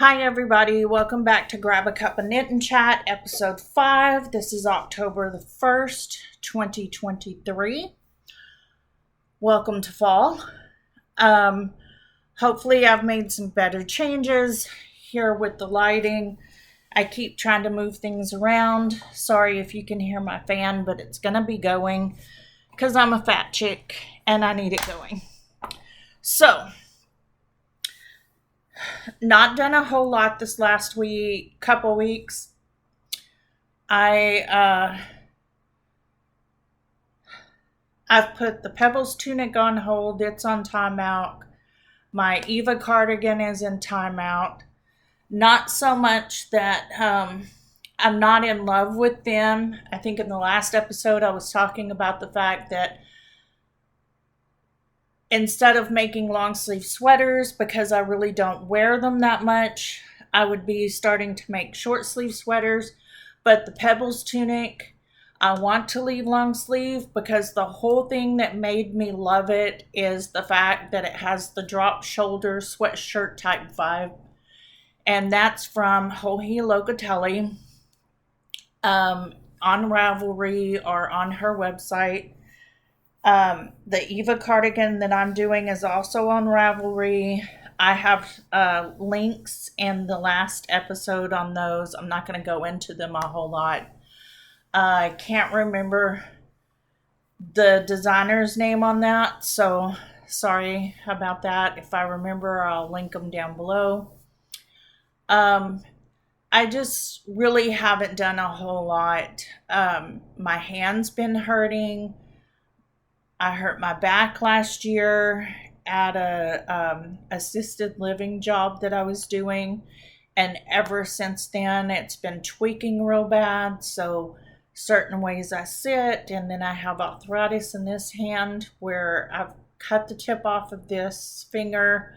Hi everybody, welcome back to Grab a Cup of Knit and Chat, episode 5. This is October the 1st, 2023. Welcome to fall. Hopefully I've made some better changes here with the lighting. I keep trying to move things around. Sorry if you can hear my fan, but it's going to be going because I'm a fat chick and I need it going. So, not done a whole lot this last couple weeks. I've put the Pebbles tunic on hold. It's on timeout. My Eva cardigan is in timeout. Not so much that I'm not in love with them. I think in the last episode I was talking about the fact that instead of making long sleeve sweaters, because I really don't wear them that much, I would be starting to make short sleeve sweaters. But the Pebbles tunic, I want to leave long sleeve because the whole thing that made me love it is the fact that it has the drop shoulder sweatshirt type vibe. And that's from Joji Locatelli on Ravelry or on her website. The Eva cardigan that I'm doing is also on Ravelry. I have links in the last episode on those. I'm not going to go into them a whole lot. I can't remember the designer's name on that, so sorry about that. If I remember, I'll link them down below. I just really haven't done a whole lot. My hand's been hurting. I hurt my back last year at a assisted living job that I was doing, and ever since then it's been tweaking real bad. So certain ways I sit, and then I have arthritis in this hand where I've cut the tip off of this finger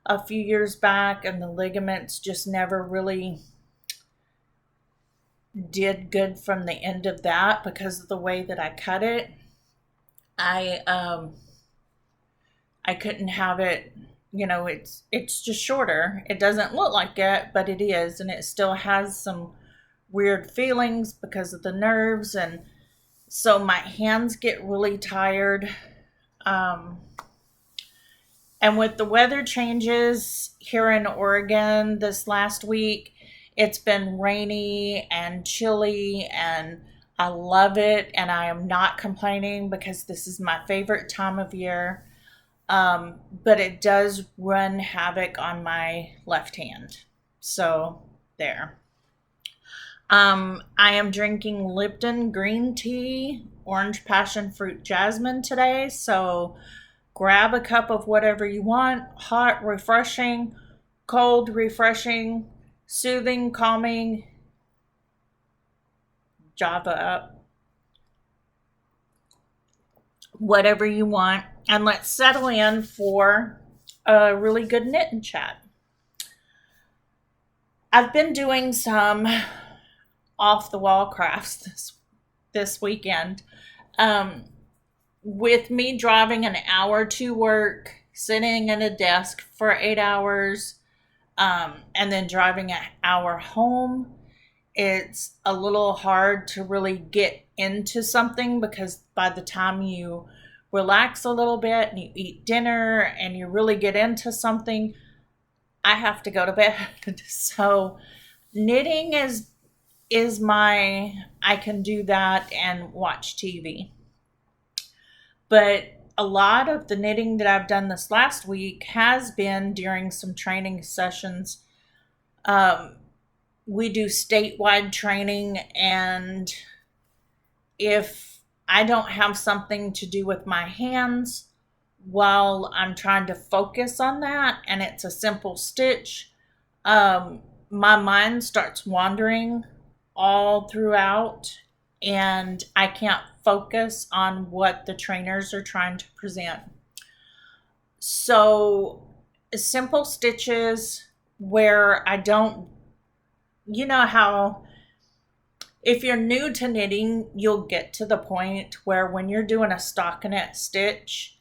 a few years back, and the ligaments just never really did good from the end of that because of the way that I cut it. I couldn't have it, it's just shorter. It doesn't look like it, but it is, and it still has some weird feelings because of the nerves, and so my hands get really tired. And with the weather changes here in Oregon this last week, it's been rainy and chilly, and I love it, and I am not complaining because this is my favorite time of year. But it does run havoc on my left hand. So there. I am drinking Lipton green tea, orange passion fruit jasmine today. So grab a cup of whatever you want. Hot, refreshing, cold, refreshing, soothing, calming. Java up, whatever you want, and let's settle in for a really good knit and chat. I've been doing some off the wall crafts this weekend. With me driving an hour to work, sitting at a desk for 8 hours, and then driving an hour home, it's a little hard to really get into something because by the time you relax a little bit and you eat dinner and you really get into something, I have to go to bed. So knitting is I can do that and watch TV. But a lot of the knitting that I've done this last week has been during some training sessions. We do statewide training, and if I don't have something to do with my hands while I'm trying to focus on that, and it's a simple stitch, my mind starts wandering all throughout, and I can't focus on what the trainers are trying to present. So simple stitches where I don't, you know how if you're new to knitting, you'll get to the point where when you're doing a stockinette stitch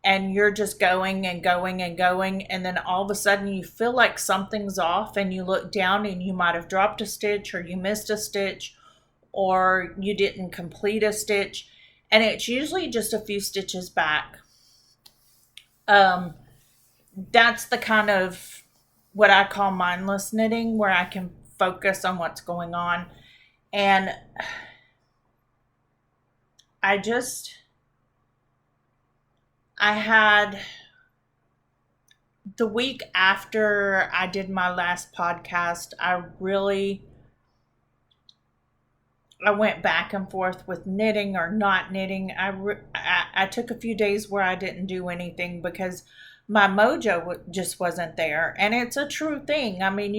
and you're just going and going and going, and then all of a sudden you feel like something's off, and you look down and you might have dropped a stitch, or you missed a stitch, or you didn't complete a stitch, and it's usually just a few stitches back. That's the kind of what I call mindless knitting, where I can focus on what's going on. And I had the week after I did my last podcast, I went back and forth with knitting or not knitting. I took a few days where I didn't do anything because my mojo just wasn't there. And it's a true thing. I mean,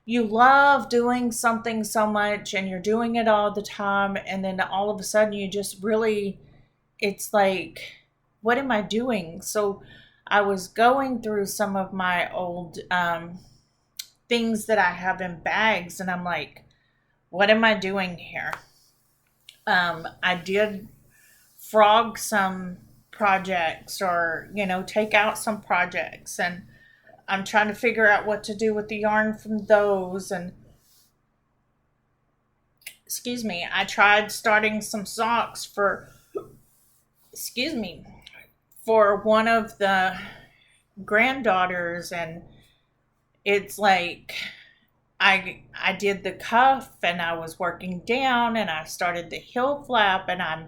you love doing something so much and you're doing it all the time. And then all of a sudden you just really, it's like, what am I doing? So I was going through some of my old things that I have in bags, and I'm like, what am I doing here? I did frog some projects, or, take out some projects, and I'm trying to figure out what to do with the yarn from those. And I tried starting some socks for one of the granddaughters, and it's like I did the cuff and I was working down and I started the heel flap, and I'm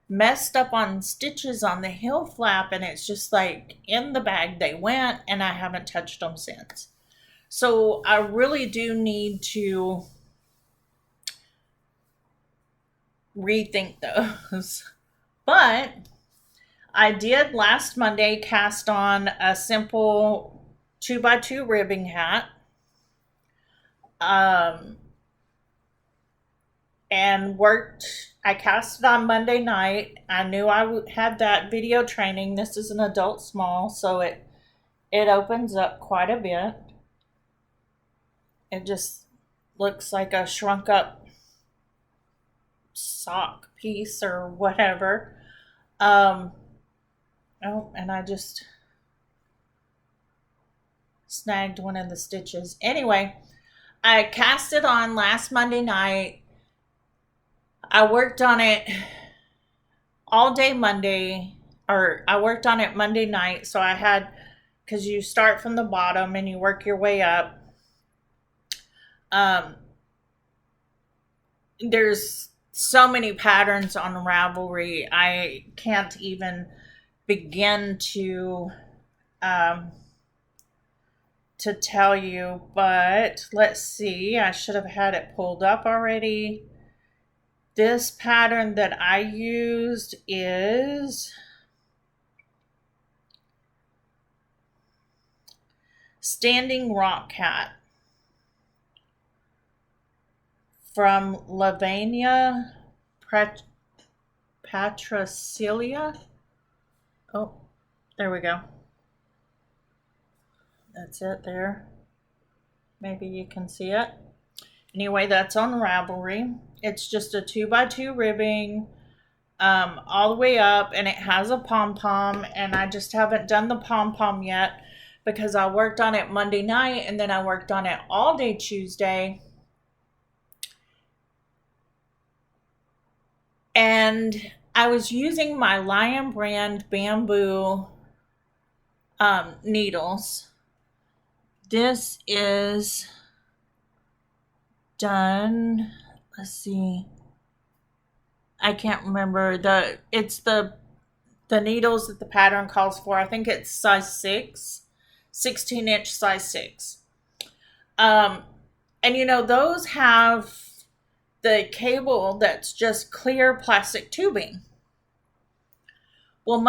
messed up on stitches on the heel flap, and it's just like in the bag they went, and I haven't touched them since. So I really do need to rethink those. But I did last Monday cast on a simple 2x2 ribbing hat. And I cast it on Monday night. I knew I had that video training. This is an adult small, so it opens up quite a bit. It just looks like a shrunk up sock piece or whatever. And I just snagged one of the stitches. Anyway, I cast it on last Monday night. I worked on it all day Monday, or I worked on it Monday night. So I had, because you start from the bottom and you work your way up. There's so many patterns on Ravelry. I can't even begin to tell you, but let's see. I should have had it pulled up already. This pattern that I used is Standing Rock Cat from Lavania Patricilia. Oh, there we go. That's it there. Maybe you can see it. Anyway, that's on Ravelry. It's just a 2x2 ribbing all the way up, and it has a pom-pom, and I just haven't done the pom-pom yet because I worked on it Monday night, and then I worked on it all day Tuesday. And I was using my Lion brand bamboo needles. This is done, let's see, I can't remember, it's the needles that the pattern calls for. I think it's size 6, 16-inch size 6. And those have the cable that's just clear plastic tubing. Well,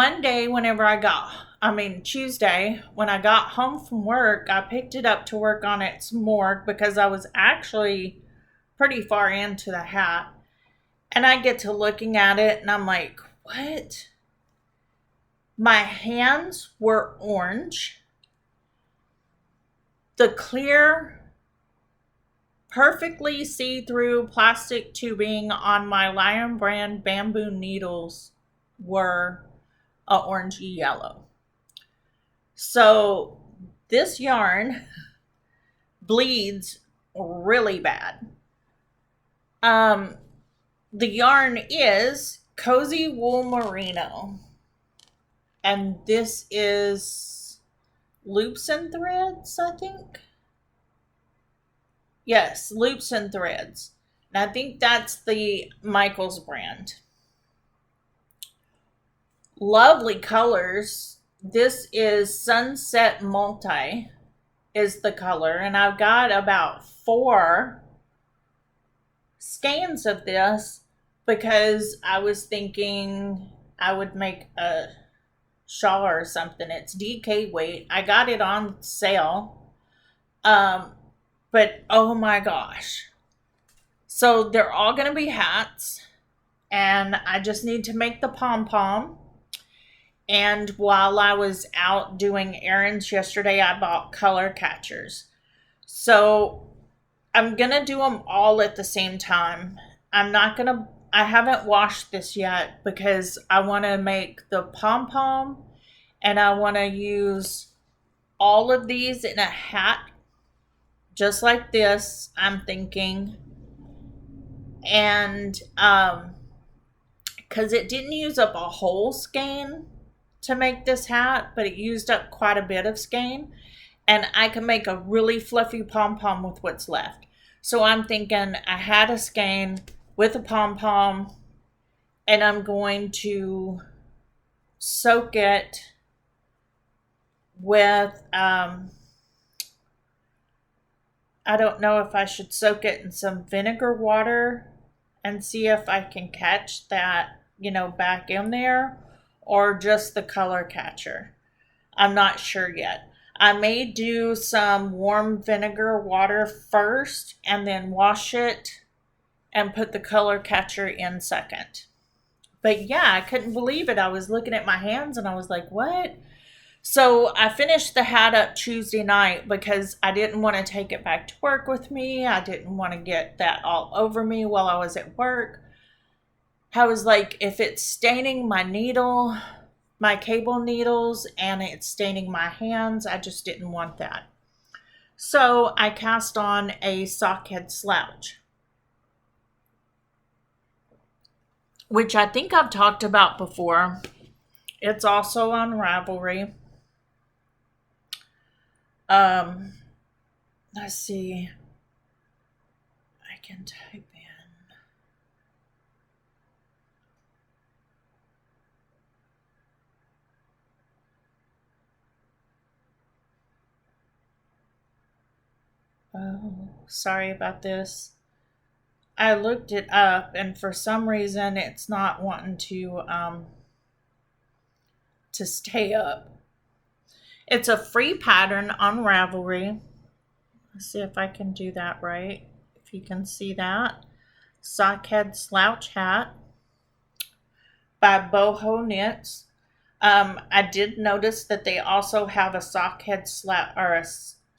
Tuesday, when I got home from work, I picked it up to work on it some more because I was actually pretty far into the hat. And I get to looking at it and I'm like, what? My hands were orange. The clear, perfectly see-through plastic tubing on my Lion brand bamboo needles were a orangey yellow. So this yarn bleeds really bad. The yarn is Cozy Wool Merino, and this is Loops and Threads, I think. Yes, Loops and Threads. And I think that's the Michaels brand. Lovely colors. This is Sunset Multi is the color, and I've got about 4 skeins of this because I was thinking I would make a shawl or something. It's DK weight. I got it on sale. But oh my gosh. So they're all going to be hats, and I just need to make the pom-pom. And while I was out doing errands yesterday, I bought color catchers. So I'm going to do them all at the same time. I haven't washed this yet because I want to make the pom-pom, and I want to use all of these in a hat, just like this, I'm thinking. And, because it didn't use up a whole skein to make this hat, but it used up quite a bit of skein, and I can make a really fluffy pom-pom with what's left. So I'm thinking I had a skein with a pom-pom, and I'm going to soak it with, I don't know if I should soak it in some vinegar water and see if I can catch that, back in there, or just the color catcher. I'm not sure yet. I may do some warm vinegar water first and then wash it and put the color catcher in second. But yeah, I couldn't believe it. I was looking at my hands and I was like, what? So I finished the hat up Tuesday night because I didn't want to take it back to work with me. I didn't want to get that all over me while I was at work. I was like, if it's staining my needle, my cable needles, and it's staining my hands, I just didn't want that. So I cast on a sockhead slouch, which I think I've talked about before. It's also on Ravelry. Let's see. I can type in. Oh, sorry about this. I looked it up, and for some reason it's not wanting to stay up. It's a free pattern on Ravelry. Let's see if I can do that right. If you can see that. Sockhead Slouch Hat by Boho Knits. I did notice that they also have a sockhead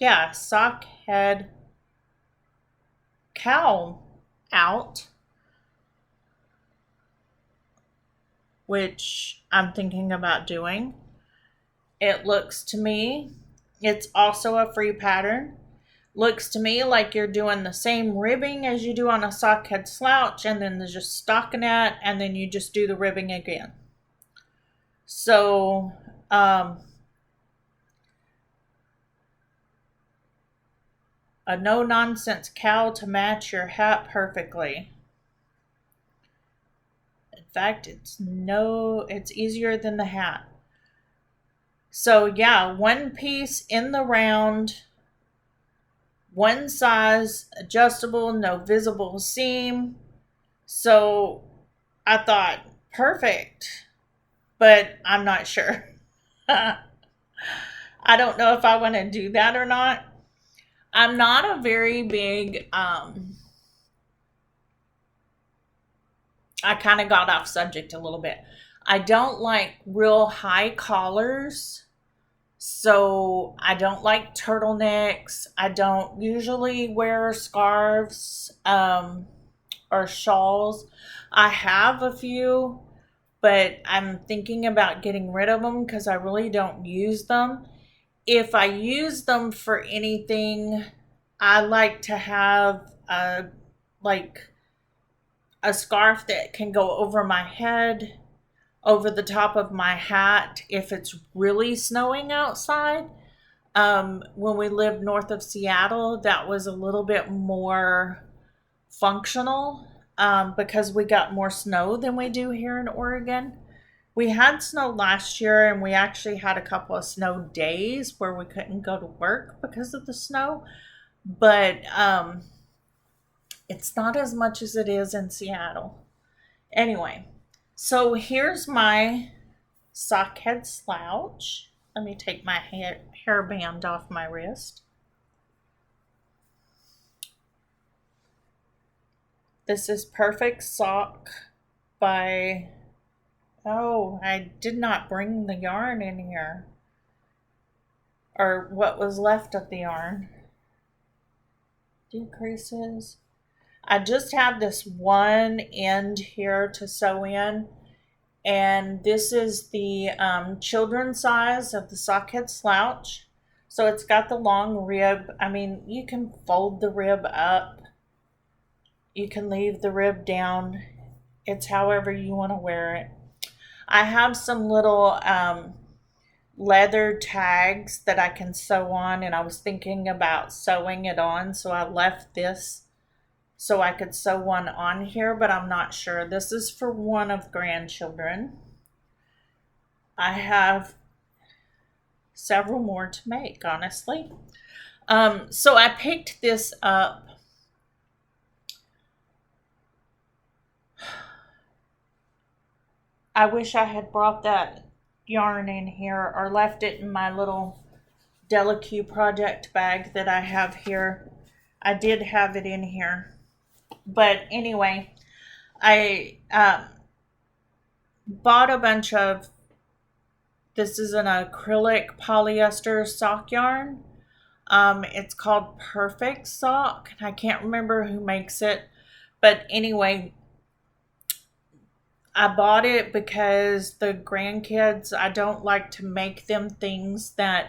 sockhead cowl out, which I'm thinking about doing. It looks to me, it's also a free pattern. Looks to me like you're doing the same ribbing as you do on a sockhead slouch, and then there's just stockinette, and then you just do the ribbing again. So, a no-nonsense cowl to match your hat perfectly. In fact, it's easier than the hat. So yeah, one piece in the round, one size, adjustable, no visible seam. So I thought, perfect, but I'm not sure. I don't know if I want to do that or not. I'm not a very big, I kind of got off subject a little bit. I don't like real high collars. So I don't like turtlenecks. I don't usually wear scarves or shawls. I have a few, but I'm thinking about getting rid of them because I really don't use them. If I use them for anything, I like to have like a scarf that can go over my head, over the top of my hat if it's really snowing outside. When we lived north of Seattle, that was a little bit more functional because we got more snow than we do here in Oregon. We had snow last year, and we actually had a couple of snow days where we couldn't go to work because of the snow. But it's not as much as it is in Seattle. Anyway, so here's my sock head slouch. Let me take my hairband off my wrist. This is Perfect Sock by, oh, I did not bring the yarn in here. Or what was left of the yarn. Decreases. I just have this one end here to sew in. And this is the children's size of the sockhead slouch. So it's got the long rib. I mean, you can fold the rib up. You can leave the rib down. It's however you want to wear it. I have some little leather tags that I can sew on, and I was thinking about sewing it on, so I left this so I could sew one on here, but I'm not sure. This is for one of the grandchildren. I have several more to make, honestly. So I picked this up. I wish I had brought that yarn in here or left it in my little Delicu project bag that I have here. I did have it in here. But anyway, I bought a bunch of, this is an acrylic polyester sock yarn. It's called Perfect Sock. I can't remember who makes it. But anyway, I bought it because the grandkids, I don't like to make them things that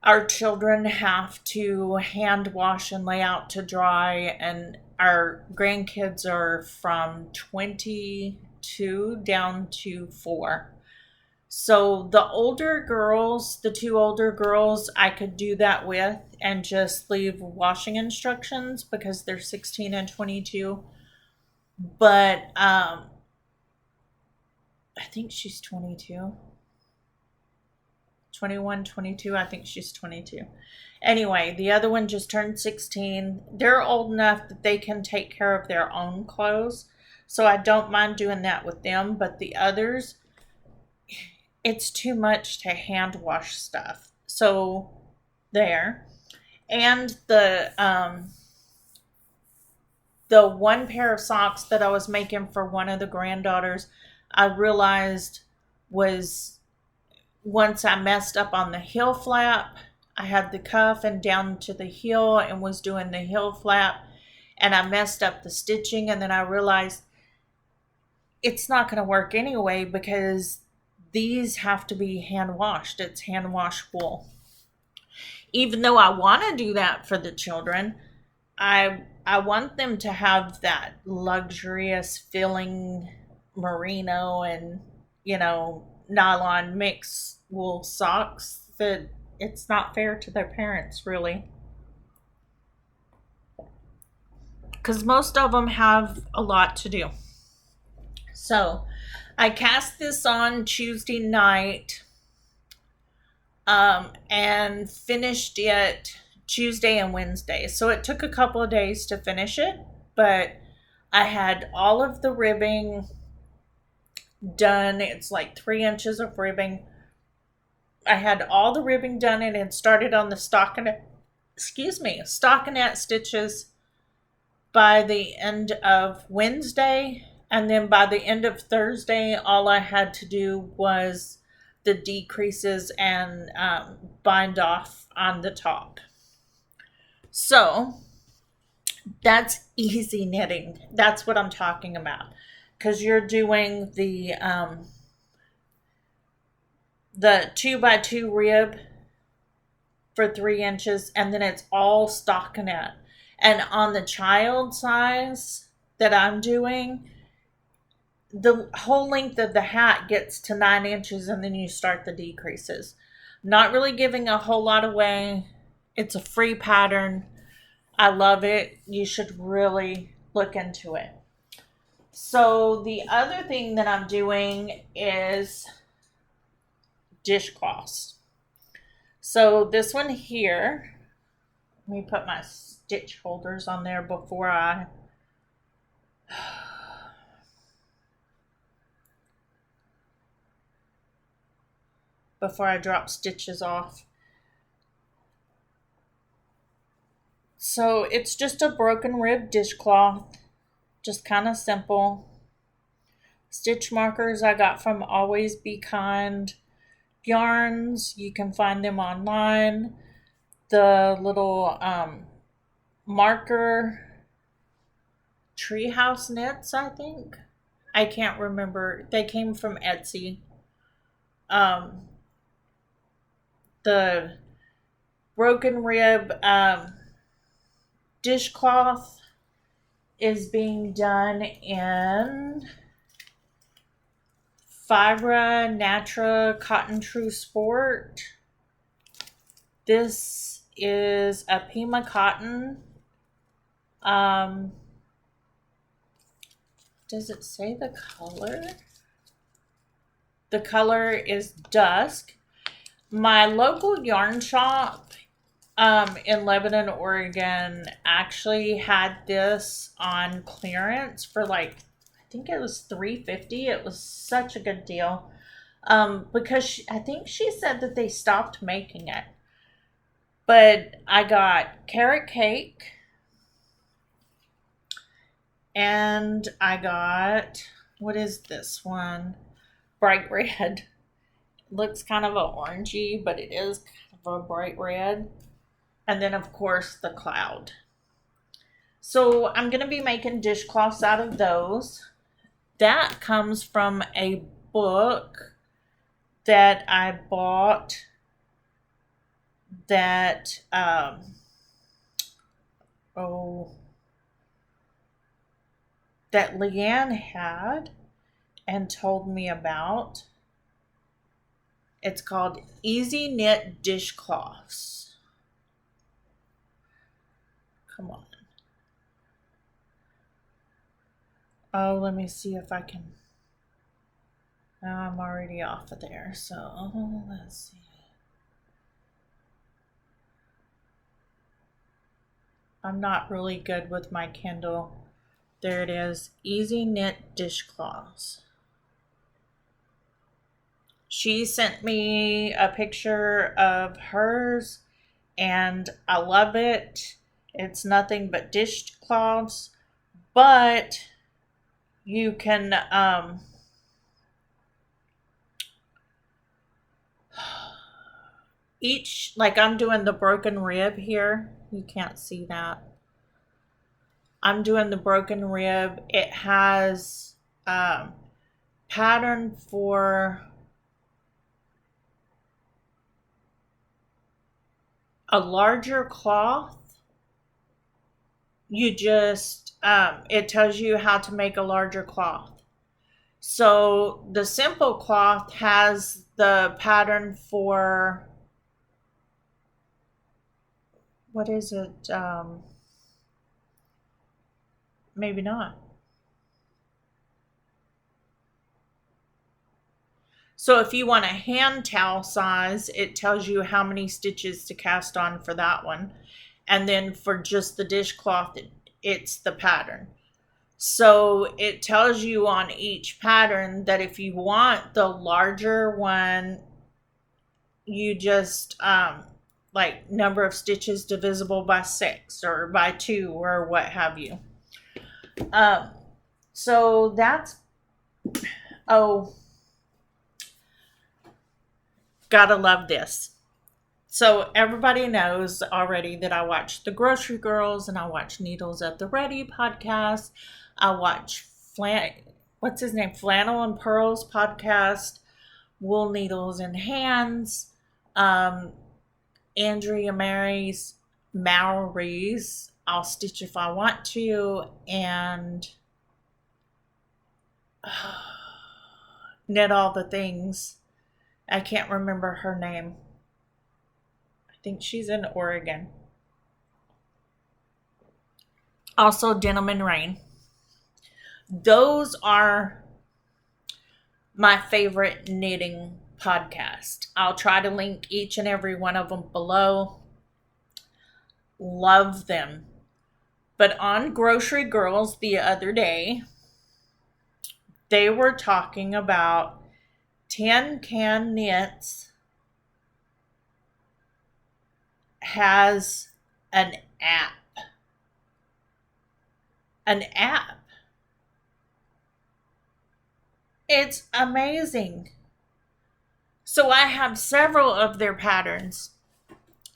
our children have to hand wash and lay out to dry, and our grandkids are from 22 down to 4. So the older girls, the 2 older girls, I could do that with and just leave washing instructions because they're 16 and 22. But I think she's 22. 21, 22, I think she's 22. Anyway, the other one just turned 16. They're old enough that they can take care of their own clothes, so I don't mind doing that with them. But the others, it's too much to hand wash stuff. So there. And the one pair of socks that I was making for one of the granddaughters, I realized was, once I messed up on the heel flap, I had the cuff and down to the heel and was doing the heel flap, and I messed up the stitching, and then I realized it's not going to work anyway because these have to be hand washed. It's hand wash wool. Even though I want to do that for the children, I want them to have that luxurious feeling merino and, nylon mix wool socks that it's not fair to their parents, really. Because most of them have a lot to do. So I cast this on Tuesday night and finished it Tuesday and Wednesday. So it took a couple of days to finish it, but I had all of the ribbing done. It's like 3 inches of ribbing. I had all the ribbing done and it started on the stockinette stitches by the end of Wednesday, and then by the end of Thursday all I had to do was the decreases and bind off on the top. So that's easy knitting. That's what I'm talking about. because you're doing the 2x2 rib for 3 inches, and then it's all stockinette. And on the child size that I'm doing, the whole length of the hat gets to 9 inches, and then you start the decreases. Not really giving a whole lot away. It's a free pattern. I love it. You should really look into it. So the other thing that I'm doing is dishcloths. So this one here, let me put my stitch holders on there before I drop stitches off. So it's just a broken rib dishcloth, just kind of simple. Stitch markers I got from Always Be Kind yarns. You can find them online. The little marker treehouse knits, I think. I can't remember. They came from Etsy. The broken rib dishcloth is being done in Fibra Natra Cotton True Sport. This is a Pima cotton. Does it say the color? The color is dusk. My local yarn shop in Lebanon, Oregon actually had this on clearance for like, I think it was $3.50. It was such a good deal because I think she said that they stopped making it. But I got carrot cake and I got, what is this one? Bright red. Looks kind of a orangey, but it is kind of a bright red. And then, of course, the cloud. So I'm going to be making dishcloths out of those. That comes from a book that I bought that, that Leanne had and told me about. It's called Easy Knit Dishcloths. Come on. Oh, let me see if I can. Now I'm already off of there, so let's see. I'm not really good with my Kindle. There it is. Easy Knit Dishcloths. She sent me a picture of hers and I love it. It's nothing but dishcloths, but you can each, like I'm doing the broken rib here. You can't see that. I'm doing the broken rib. It has pattern for a larger cloth. You just, it tells you how to make a larger cloth. So the simple cloth has the pattern for, what is it? Maybe not. So if you want a hand towel size, it tells you how many stitches to cast on for that one. And then for just the dishcloth, it's the pattern. So it tells you on each pattern that if you want the larger one, you just like number of stitches divisible by 6 or by 2 or what have you. So that's, gotta love this. So everybody knows already that I watch The Grocery Girls and I watch Needles at the Ready podcast. I watch what's his name? Flannel and Purls podcast, Wool Needles and Hands, um, Andrea Mowery's I'll Stitch If I Want to, and Knit All the Things. I can't remember her name. I think she's in Oregon. Also, Denim and Rain. Those are my favorite knitting podcast. I'll try to link each and every one of them below. Love them. But on Grocery Girls the other day, they were talking about Tin Can Knits has an app. An app. It's amazing. So I have several of their patterns.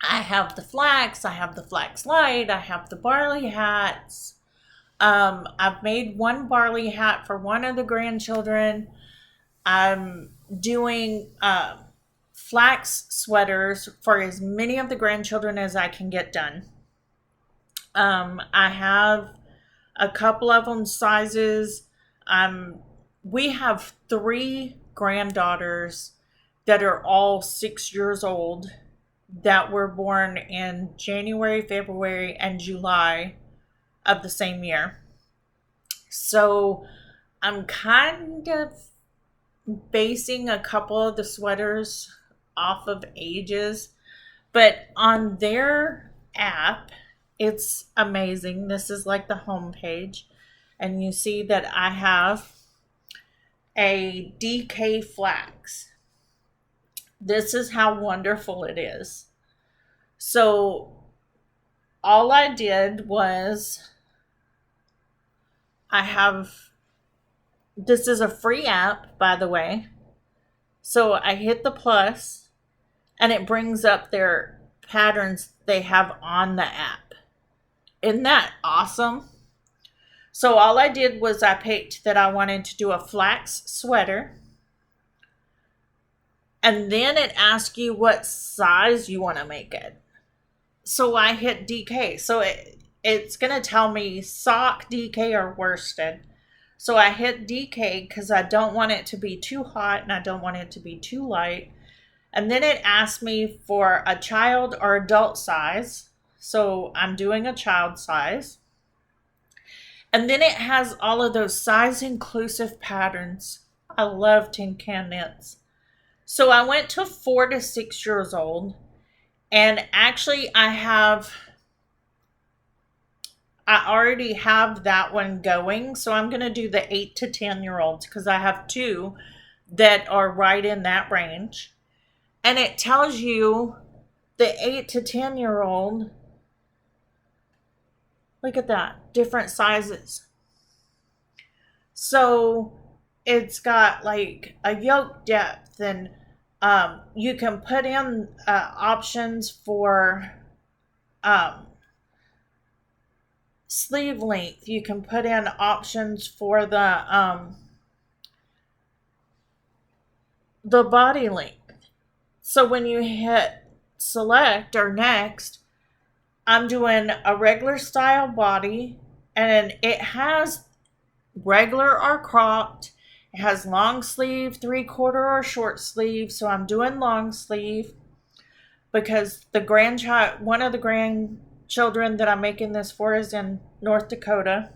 I have the flax, I have the flax light, I have the barley hats. I've made one barley hat for one of the grandchildren. I'm doing flax sweaters for as many of the grandchildren as I can get done. I have a couple of them sizes. We have 3 granddaughters that are all 6 years old that were born in January, February, and July of the same year. So I'm kind of basing a couple of the sweaters off of ages, but on their app, it's amazing. This is like the home page, and you see that I have a DK flax. This is how wonderful it is. So all I did was this is a free app, by the way. So I hit the plus and it brings up their patterns they have on the app. Isn't that awesome? So all I did was I picked that I wanted to do a flax sweater. And then it asks you what size you want to make it. So I hit DK. So it's going to tell me sock, DK, or worsted. So I hit DK because I don't want it to be too hot and I don't want it to be too light. And then it asked me for a child or adult size. So I'm doing a child size. And then it has all of those size inclusive patterns. I love Tin Can Knits. So I went to 4 to 6 years old. And actually I already have that one going. So I'm going to do the 8 to 10 year olds because I have 2 that are right in that range. And it tells you the 8 to 10 year old. Look at that, different sizes. So it's got like a yoke depth, and you can put in options for sleeve length. You can put in options for the body length. So when you hit select or next, I'm doing a regular style body, and it has regular or cropped. It has long sleeve, 3/4 or short sleeve. So I'm doing long sleeve because one of the grandchildren that I'm making this for is in North Dakota.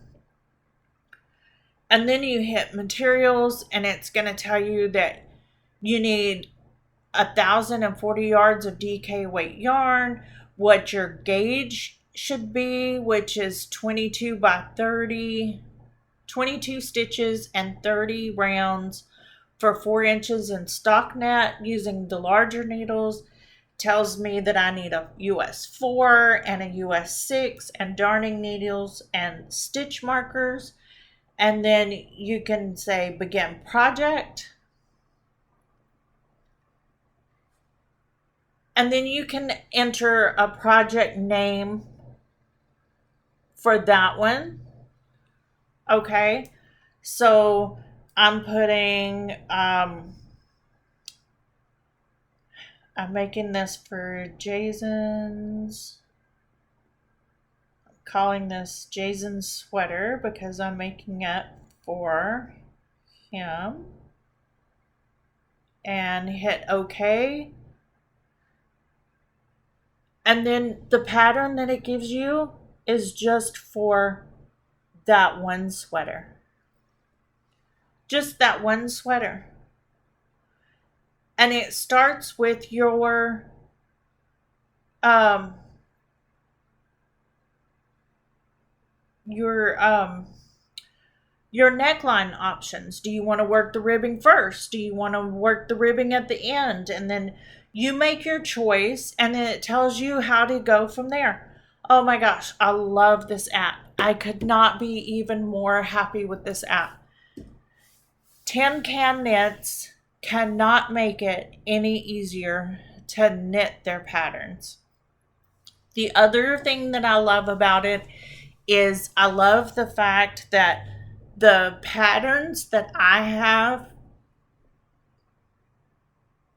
And then you hit materials, and it's going to tell you that you need 1,040 yards of DK weight yarn, what your gauge should be, which is 22 by 30, 22 stitches and 30 rounds for 4 inches in stockinette using the larger needles. Tells me that I need a US 4 and a US 6 and darning needles and stitch markers. And then you can say begin project. And then you can enter a project name for that one. Okay. So I'm putting, I'm making this for Jason's, I'm calling this Jason's sweater because I'm making it for him. And hit OK. And then the pattern that it gives you is just for that one sweater. Just that one sweater. And it starts with um your your neckline options. Do you want to work the ribbing first? Do you want to work the ribbing at the end? And then you make your choice, and then it tells you how to go from there. Oh my gosh, I love this app. I could not be even more happy with this app. Tin Can Knits cannot make it any easier to knit their patterns. The other thing that I love about it is I love the fact that the patterns that I have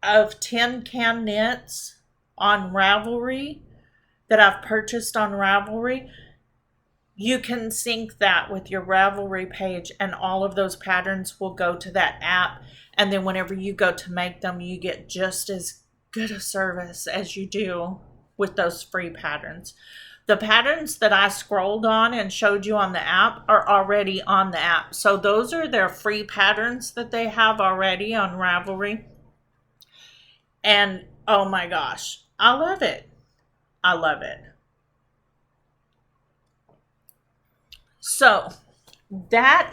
of Tin Can Knits on Ravelry, that I've purchased on Ravelry, you can sync that with your Ravelry page, and all of those patterns will go to that app. And then whenever you go to make them, you get just as good a service as you do with those free patterns. The patterns that I scrolled on and showed you on the app are already on the app. So those are their free patterns that they have already on Ravelry. And oh my gosh, I love it. I love it. So that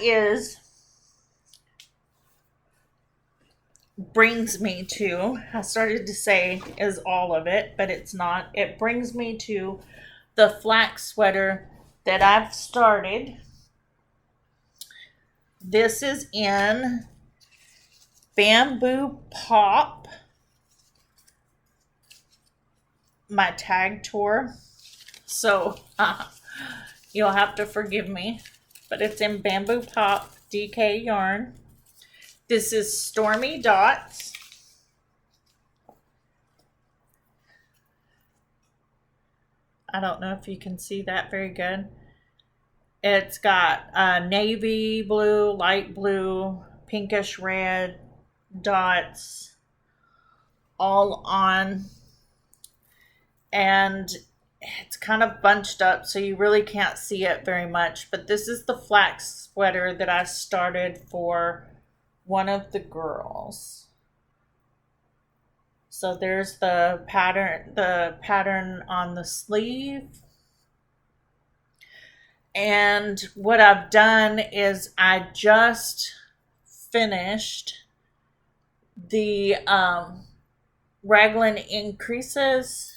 brings me to, I started to say is all of it, but it's not. It brings me to the flax sweater that I've started. This is in Bamboo Pop, my tag tour. So you'll have to forgive me, but it's in Bamboo Pop DK yarn. This is Stormy Dots. I don't know if you can see that very good. It's got navy blue, light blue, pinkish red dots all on. And it's kind of bunched up, so you really can't see it very much. But this is the flax sweater that I started for one of the girls. So there's the pattern on the sleeve. And what I've done is I just finished the raglan increases.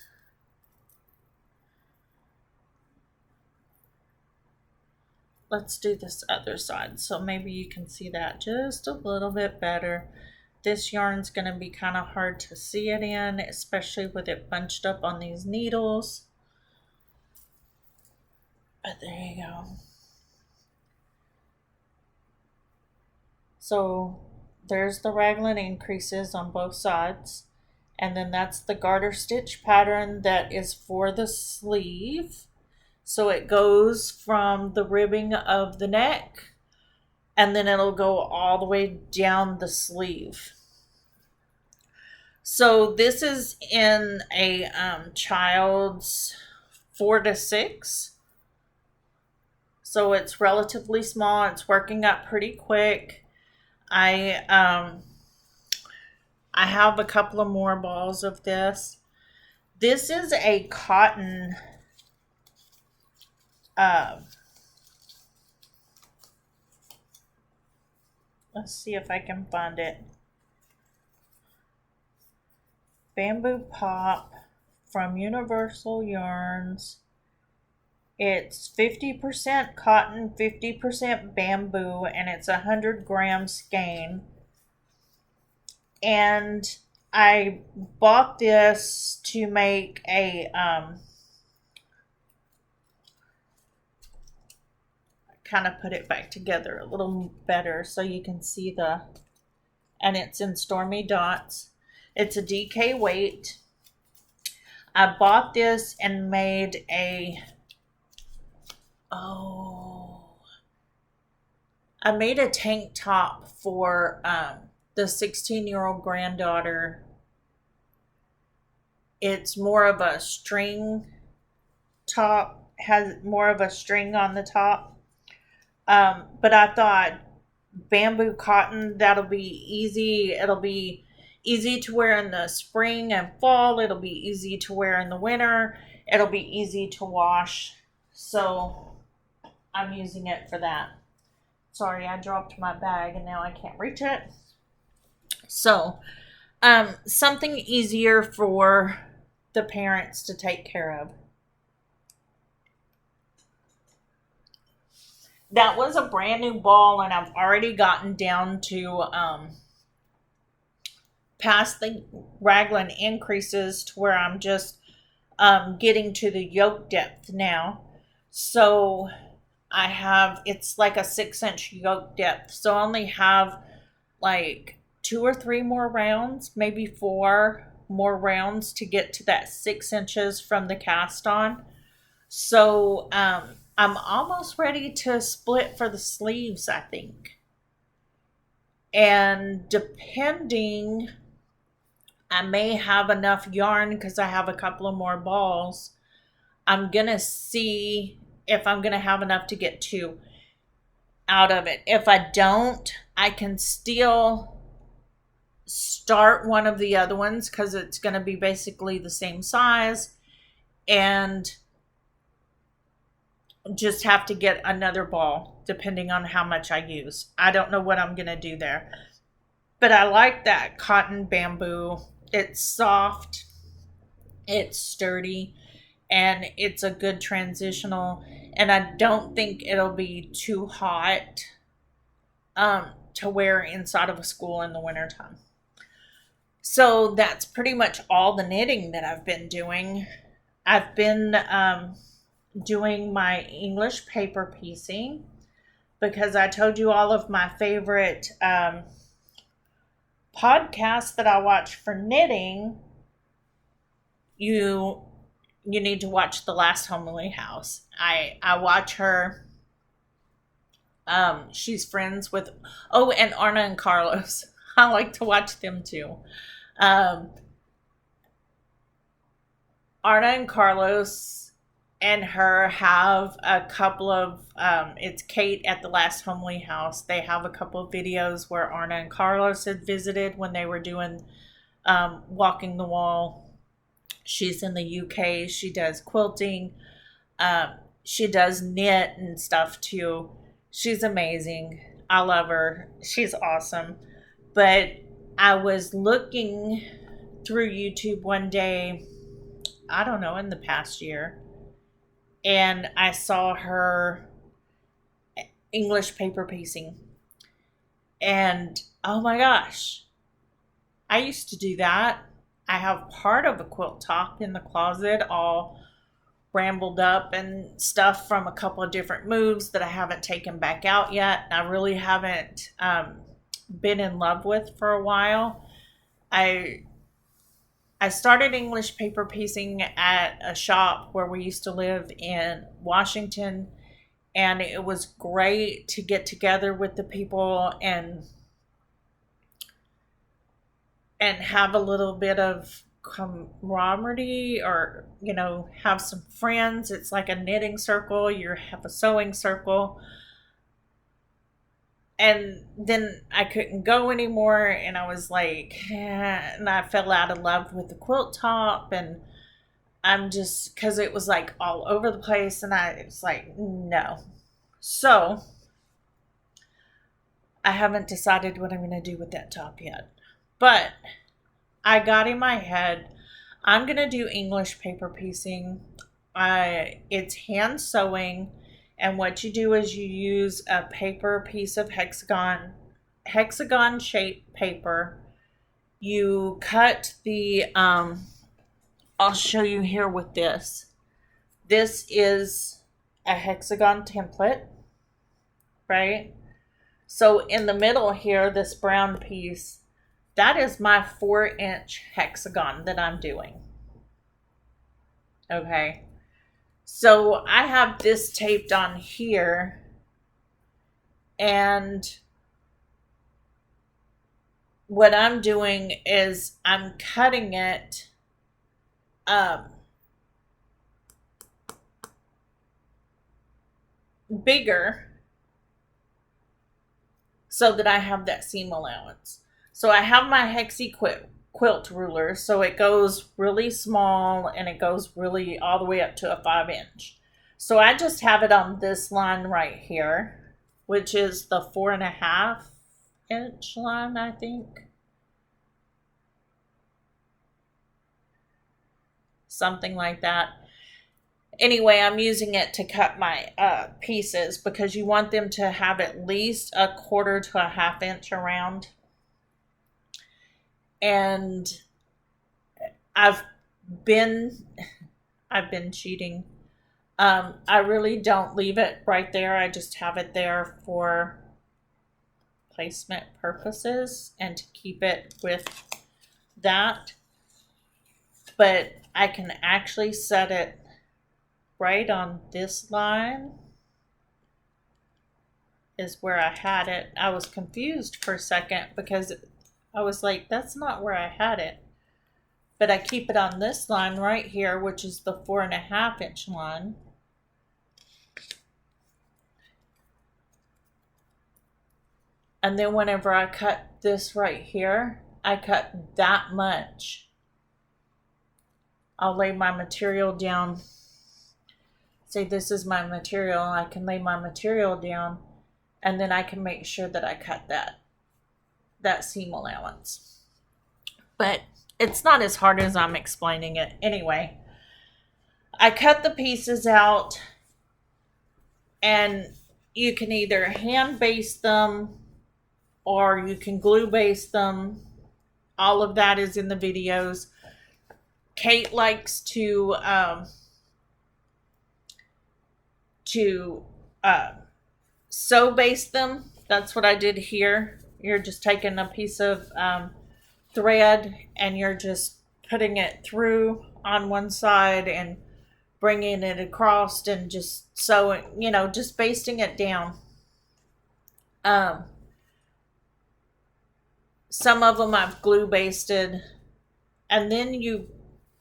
Let's do this other side so maybe you can see that just a little bit better. This yarn's going to be kind of hard to see it in, especially with it bunched up on these needles. But there you go. So there's the raglan increases on both sides. And then that's the garter stitch pattern that is for the sleeve. So it goes from the ribbing of the neck, and then it'll go all the way down the sleeve. So this is in a child's 4 to 6. So it's relatively small. It's working up pretty quick. I have a couple of more balls of this. This is a cotton let's see if I can find it. Bamboo Pop from Universal Yarns. It's 50% cotton, 50% bamboo, and it's 100 gram skein. And I bought this to make a kind of put it back together a little better so you can see and it's in Stormy Dots. It's a DK weight. I bought this and made I made a tank top for the 16-year-old granddaughter. It's more of a string top, has more of a string on the top. But I thought bamboo cotton, that'll be easy. It'll be easy to wear in the spring and fall. It'll be easy to wear in the winter. It'll be easy to wash. So I'm using it for that. Sorry, I dropped my bag and now I can't reach it. So, something easier for the parents to take care of. That was a brand new ball, and I've already gotten down to past the raglan increases to where I'm just getting to the yoke depth now. So I have, it's like a 6-inch yoke depth. So I only have like 2 or 3 more rounds, maybe 4 more rounds to get to that 6 inches from the cast on. So I'm almost ready to split for the sleeves, I think. And depending, I may have enough yarn because I have a couple of more balls. I'm going to see if I'm going to have enough to get 2 out of it. If I don't, I can still start one of the other ones because it's going to be basically the same size, and just have to get another ball depending on how much I use. I don't know what I'm going to do there. But I like that cotton bamboo. It's soft, it's sturdy, and it's a good transitional. And I don't think it'll be too hot to wear inside of a school in the wintertime. So that's pretty much all the knitting that I've been doing. I've been doing my English paper piecing because I told you all of my favorite podcasts that I watch for knitting. You need to watch The Last Homely House. I watch her. She's friends with and Arne and Carlos. I like to watch them too. Arne and Carlos and her have a couple of, it's Kate at The Last Homely House. They have a couple of videos where Arne and Carlos had visited when they were doing Walking the Wall. She's in the UK. She does quilting. She does knit and stuff too. She's amazing. I love her. She's awesome. But I was looking through YouTube one day, I don't know, in the past year, and I saw her English paper piecing. And oh my gosh, I used to do that. I have part of a quilt top in the closet, all rambled up and stuff from a couple of different moves that I haven't taken back out yet. I really haven't been in love with for a while. I started English paper piecing at a shop where we used to live in Washington, and it was great to get together with the people and have a little bit of camaraderie, or have some friends. It's like a knitting circle. You have a sewing circle. And then I couldn't go anymore, and I was like, and I fell out of love with the quilt top, and I'm just, because it was like all over the place, and I was like, no. So I haven't decided what I'm going to do with that top yet. But I got in my head, I'm going to do English paper piecing. It's hand sewing. And what you do is you use a paper piece of hexagon shaped paper. You cut the, I'll show you here with this. This is a hexagon template. right? So in the middle here, this brown piece, that is my 4-inch hexagon that I'm doing. Okay. So I have this taped on here, and what I'm doing is I'm cutting it bigger so that I have that seam allowance. So I have my hexie quilt ruler, so it goes really small and it goes really all the way up to a 5-inch. So I just have it on this line right here, which is the 4.5-inch line, I think. Something like that. Anyway, I'm using it to cut my pieces because you want them to have at least 1/4 to a 1/2 inch around. And I've been cheating. I really don't leave it right there. I just have it there for placement purposes and to keep it with that. But I can actually set it right on this line is where I had it. I was confused for a second because I was like, that's not where I had it. But I keep it on this line right here, which is the 4.5-inch line. And then whenever I cut this right here, I cut that much. I'll lay my material down. Say this is my material. I can lay my material down, and then I can make sure that I cut that seam allowance. But it's not as hard as I'm explaining it. Anyway, I cut the pieces out, and you can either hand baste them or you can glue baste them. All of that is in the videos. Kate likes to sew baste them. That's what I did here. You're just taking a piece of thread and you're just putting it through on one side and bringing it across and just sewing, just basting it down. Some of them I've glue basted, and then you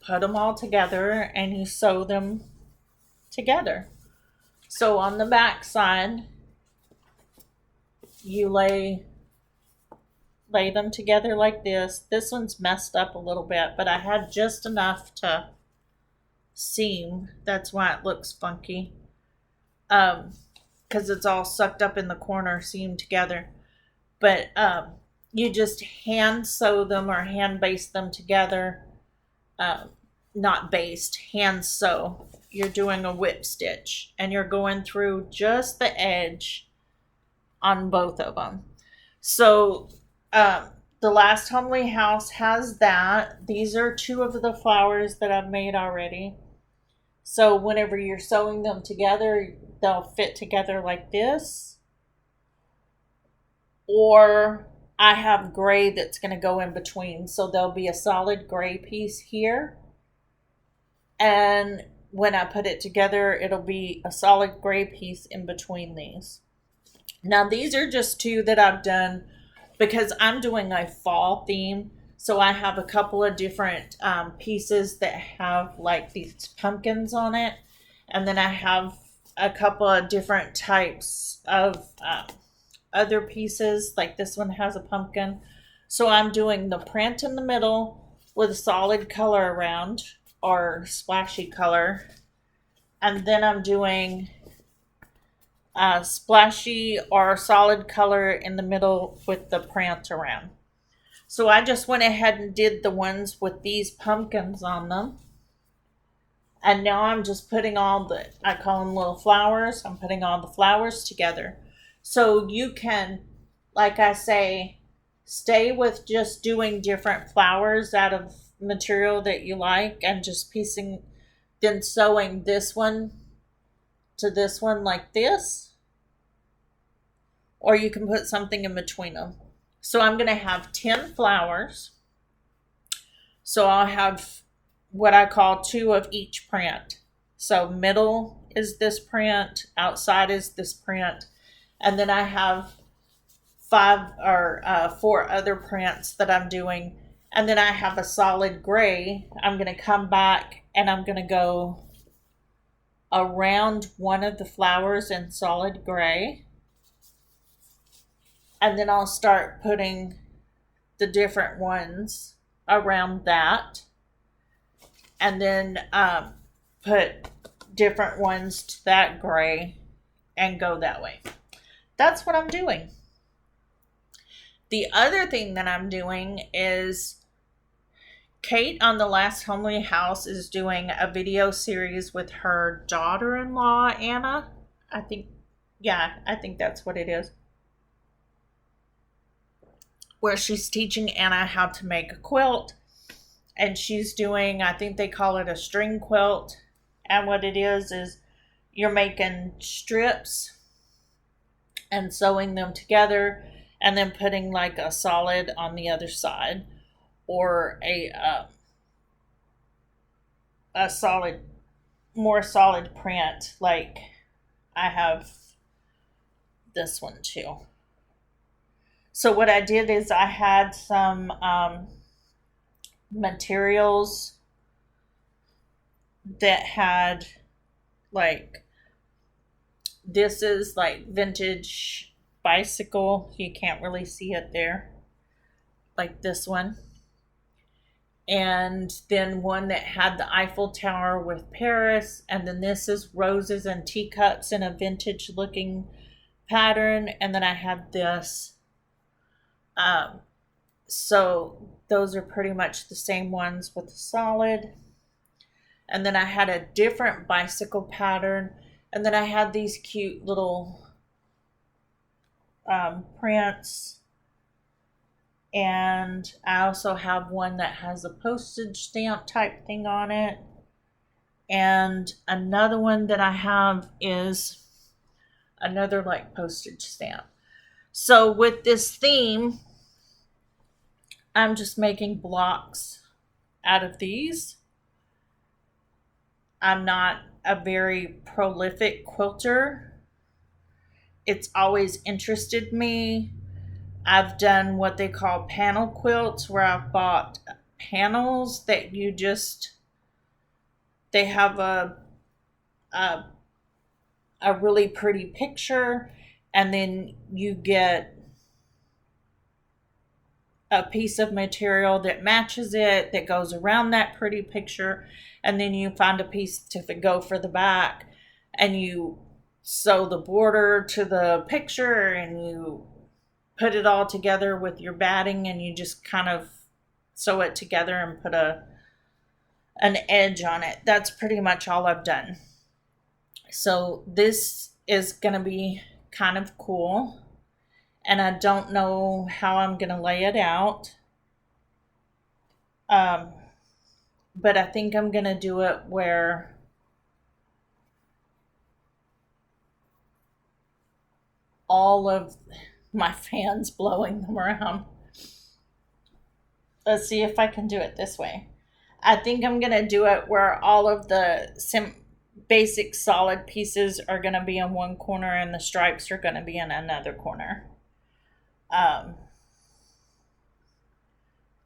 put them all together and you sew them together. So on the back side, you lay them together like this. This one's messed up a little bit, but I had just enough to seam. That's why it looks funky. Because it's all sucked up in the corner, seamed together. But you just hand sew them or hand baste them together. Not baste, hand sew. You're doing a whip stitch and you're going through just the edge on both of them. So the Last Homely House has that. These are 2 of the flowers that I've made already. So whenever you're sewing them together, they'll fit together like this. Or I have gray that's going to go in between. So there'll be a solid gray piece here. And when I put it together, it'll be a solid gray piece in between these. Now these are just 2 that I've done because I'm doing a fall theme. So I have a couple of different pieces that have like these pumpkins on it. And then I have a couple of different types of other pieces. Like this one has a pumpkin. So I'm doing the print in the middle with a solid color around or splashy color. And then I'm doing splashy or solid color in the middle with the print around. So I just went ahead and did the ones with these pumpkins on them. And now I'm just putting I call them little flowers. I'm putting all the flowers together. So you can, like I say, stay with just doing different flowers out of material that you like and just then sewing this one to this one like this. or you can put something in between them. So I'm going to have 10 flowers. So I'll have what I call 2 of each print. So middle is this print, outside is this print, and then I have 4 other prints that I'm doing, and then I have a solid gray. I'm going to come back and I'm going to go around one of the flowers in solid gray, and then I'll start putting the different ones around that, and then put different ones to that gray and go that way. That's what I'm doing. The other thing that I'm doing is Kate on the Last Homely House is doing a video series with her daughter-in-law, Anna. I think that's what it is. Where she's teaching Anna how to make a quilt. And she's doing, I think they call it a string quilt. And what it is you're making strips and sewing them together and then putting like a solid on the other side, or a solid, more solid print. Like I have this one too. So what I did is I had some materials that had like, this is like vintage bicycle. You can't really see it there. Like this one. And then one that had the Eiffel Tower with Paris. And then this is roses and teacups in a vintage looking pattern. And then I had this. So those are pretty much the same ones with the solid. And then I had a different bicycle pattern. And then I had these cute little prints. And I also have one that has a postage stamp type thing on it. And another one that I have is another like postage stamp. So with this theme, I'm just making blocks out of these. I'm not a very prolific quilter. It's always interested me. I've done what they call panel quilts, where I've bought panels that they have a really pretty picture, and then you get a piece of material that matches it, that goes around that pretty picture, and then you find a piece to go for the back, and you sew the border to the picture, and you put it all together with your batting, and you just kind of sew it together and put an edge on it. That's pretty much all I've done. So this is going to be kind of cool. And I don't know how I'm going to lay it out. But I think I'm going to do it where all of my fans blowing them around. Let's see if I can do it this way. I think I'm going to do it where all of the basic solid pieces are going to be in one corner and the stripes are going to be in another corner. I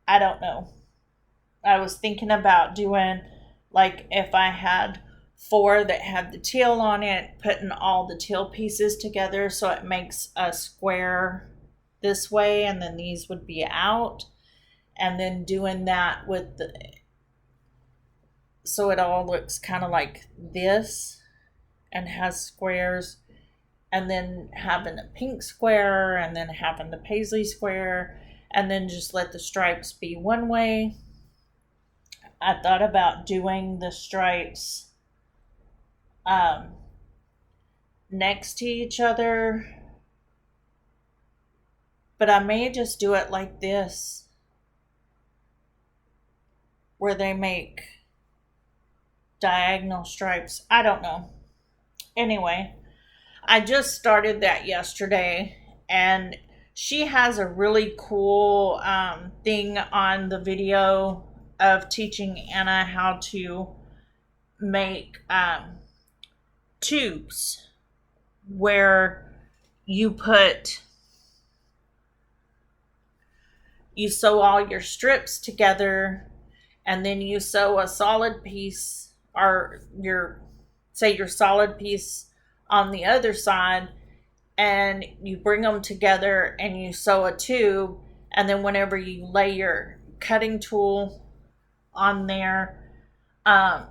don't know. I was thinking about doing, like, if I had 4 that had the teal on it, putting all the teal pieces together so it makes a square this way, and then these would be out, and then doing that with so it all looks kind of like this and has squares, and then having a pink square, and then having the paisley square, and then just let the stripes be one way. I thought about doing the stripes next to each other, but I may just do it like this, where they make diagonal stripes. I don't know. Anyway, I just started that yesterday, And she has a really cool thing on the video of teaching Anna how to make tubes where you sew all your strips together, and then you sew a solid piece, or your solid piece on the other side, and you bring them together and you sew a tube, and then whenever you lay your cutting tool on there,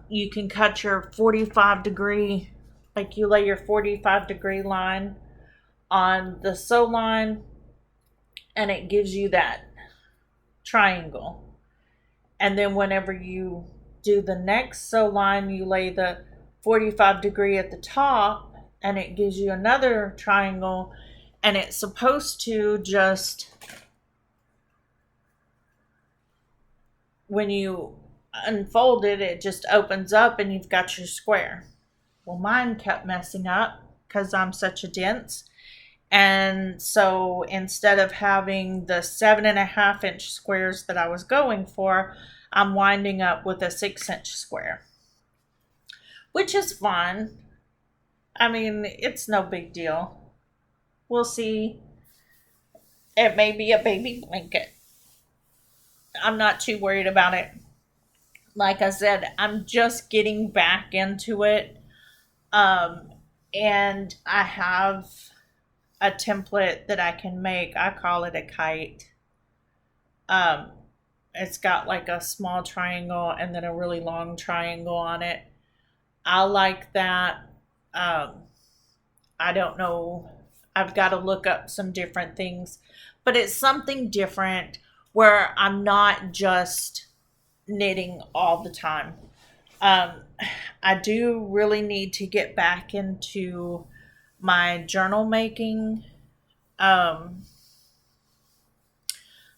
you can cut your 45-degree, like you lay your 45-degree line on the sew line, and it gives you that triangle. And then whenever you do the next sew line, you lay the 45-degree at the top, and it gives you another triangle, and it's supposed to just, when you unfold it, it just opens up and you've got your square. Well, mine kept messing up because I'm such a dense. And so instead of having the 7.5-inch squares that I was going for, I'm winding up with a 6-inch square, which is fun. I mean, it's no big deal. We'll see. It may be a baby blanket. I'm not too worried about it. Like I said, I'm just getting back into it. And I have a template that I can make. I call it a kite. It's got like a small triangle and then a really long triangle on it. I like that. I don't know. I've got to look up some different things, but it's something different where I'm not just knitting all the time. I do really need to get back into my journal making. I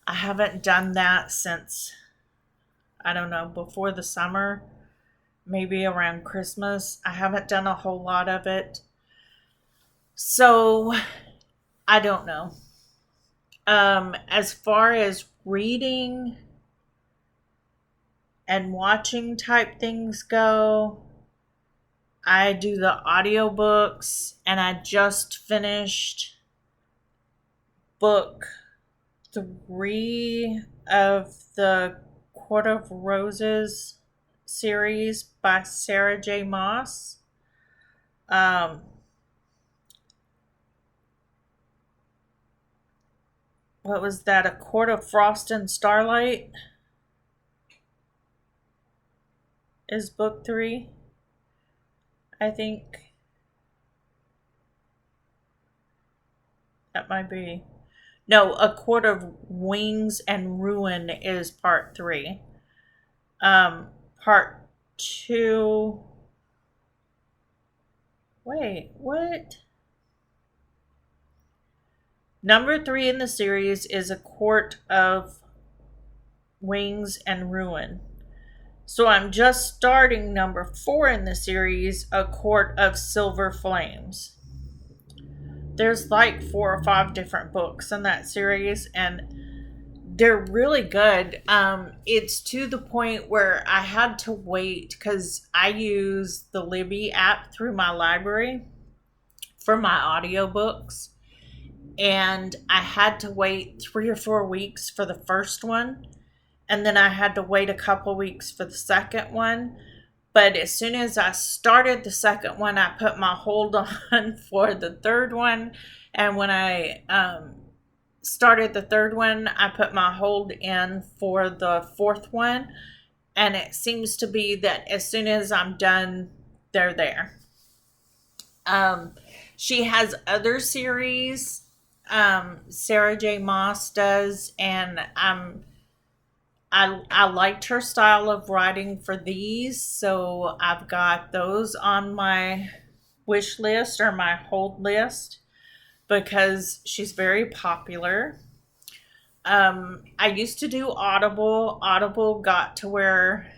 haven't done that since, I don't know, before the summer, maybe around Christmas. I haven't done a whole lot of it. So, I don't know. As far as reading and watching type things go, I do the audiobooks, and I just finished book 3 of the Court of Roses series by Sarah J. Maas. What was that? A Court of Frost and Starlight is book 3, I think. That might be. No, A Court of Wings and Ruin is part 3. Part 2. Wait, what? Number 3 in the series is A Court of Wings and Ruin. So I'm just starting number 4 in the series, A Court of Silver Flames. There's like 4 or 5 different books in that series, and they're really good. It's to the point where I had to wait because I use the Libby app through my library for my audiobooks. And I had to wait 3 or 4 weeks for the first one. And then I had to wait a couple weeks for the second one. But as soon as I started the second one, I put my hold on for the third one. And when I started the third one, I put my hold in for the fourth one. And it seems to be that as soon as I'm done, they're there. She has other series. Sarah J. Maas does, and I liked her style of writing for these, so I've got those on my wish list or my hold list because she's very popular. I used to do Audible. Audible got to where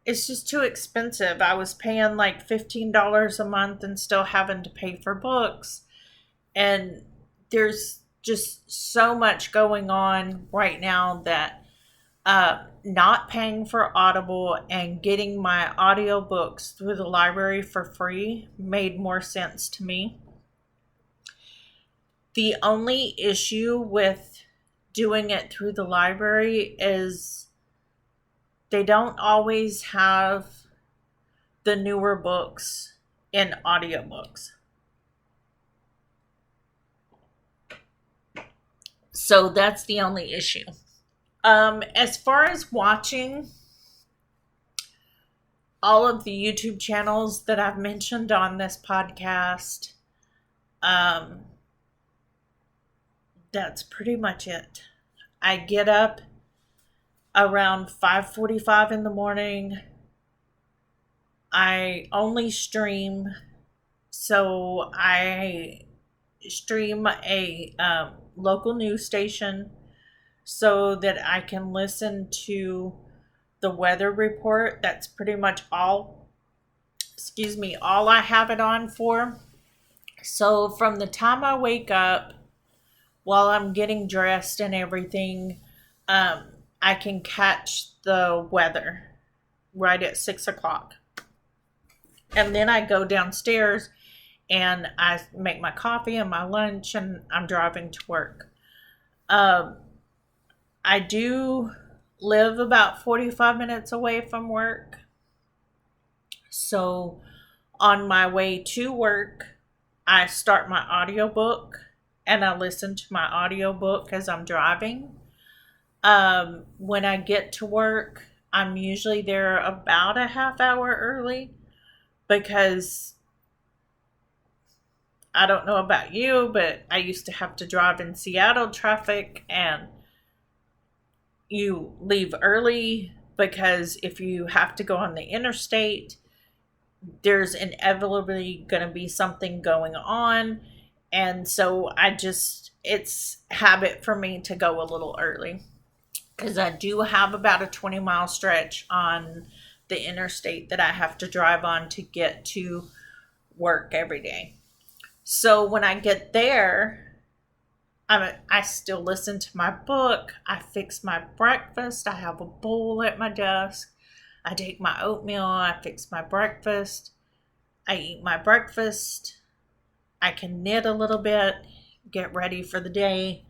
it's just too expensive. I was paying like $15 a month and still having to pay for books. And there's just so much going on right now that not paying for Audible and getting my audiobooks through the library for free made more sense to me. The only issue with doing it through the library is they don't always have the newer books in audiobooks. So that's the only issue. As far as watching all of the YouTube channels that I've mentioned on this podcast, um, that's pretty much it. I get up around 5:45 in the morning. I only stream, so I stream a local news station so that I can listen to the weather report. That's pretty much all I have it on for. So from the time I wake up, while I'm getting dressed and everything, I can catch the weather right at 6 o'clock. And then I go downstairs and I make my coffee and my lunch and I'm driving to work. I do live about 45 minutes away from work. So on my way to work, I start my audiobook and I listen to my audiobook as I'm driving. When I get to work, I'm usually there about a half hour early because I don't know about you, but I used to have to drive in Seattle traffic, and you leave early because if you have to go on the interstate, there's inevitably going to be something going on. And so it's habit for me to go a little early because I do have about a 20-mile stretch on the interstate that I have to drive on to get to work every day. So when I get there, I still listen to my book. I fix my breakfast. I have a bowl at my desk. I take my oatmeal. I fix my breakfast. I eat my breakfast. I can knit a little bit, get ready for the day,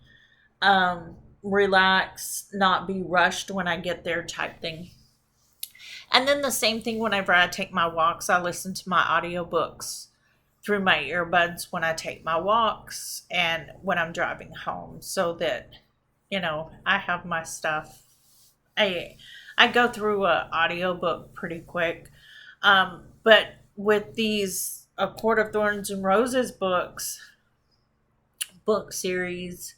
relax, not be rushed when I get there type thing. And then the same thing whenever I take my walks, I listen to my audiobooks through my earbuds when I take my walks and when I'm driving home so that, I have my stuff. I go through an audiobook pretty quick. But with these A Court of Thorns and Roses book series,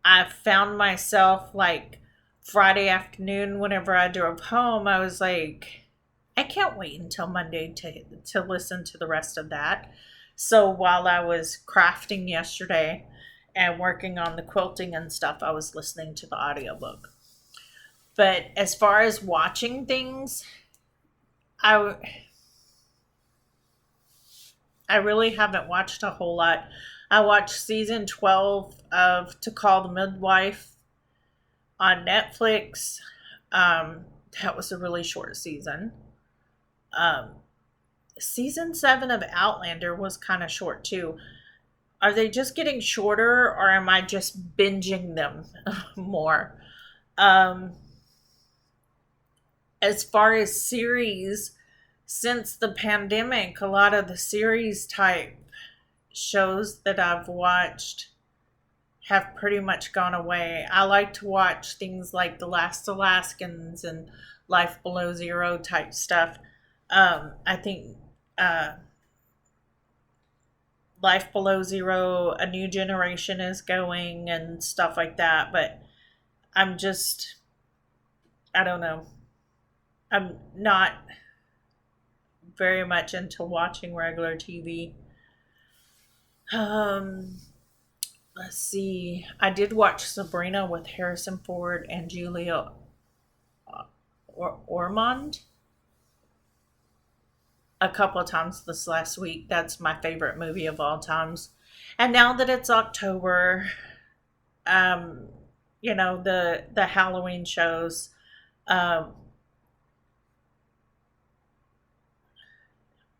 I found myself like Friday afternoon whenever I drove home, I was like, I can't wait until Monday to listen to the rest of that. So while I was crafting yesterday and working on the quilting and stuff, I was listening to the audiobook. But as far as watching things, I really haven't watched a whole lot. I watched season 12 of To Call the Midwife on Netflix. That was a really short season. Season 7 of Outlander was kind of short too. Are they just getting shorter or am I just binging them more? As far as series, since the pandemic, a lot of the series type shows that I've watched have pretty much gone away. I like to watch things like The Last Alaskans and Life Below Zero type stuff. I think Life Below Zero, A New Generation is going and stuff like that, but I don't know. I'm not very much into watching regular TV. Let's see. I did watch Sabrina with Harrison Ford and Julia Ormond a couple of times this last week. That's my favorite movie of all times. And now that it's October, um, the Halloween shows. Um,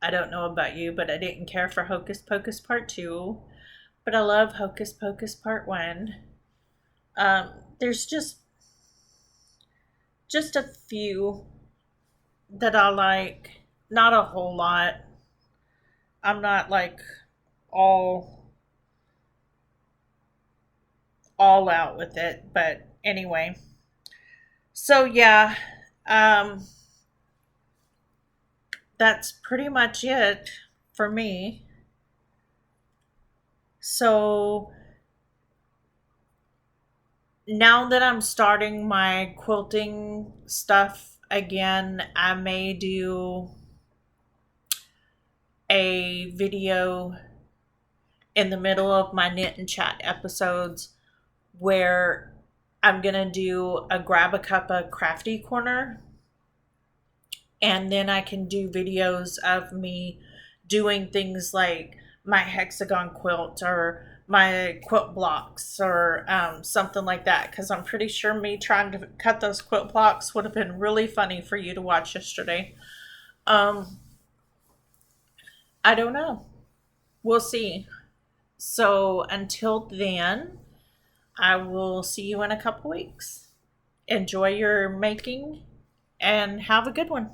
I don't know about you, but I didn't care for Hocus Pocus Part 2, but I love Hocus Pocus Part 1. There's just a few that I like, not a whole lot. I'm not like all all out with it, but anyway. So yeah, um that's pretty much it for me. So now that I'm starting my quilting stuff again, I may do a video in the middle of my knit and chat episodes where I'm gonna do a grab a cuppa crafty corner, and then I can do videos of me doing things like my hexagon quilt or my quilt blocks or something like that, because I'm pretty sure me trying to cut those quilt blocks would have been really funny for you to watch yesterday. um I don't know, we'll see. So until then, I will see you in a couple weeks. Enjoy your making and have a good one.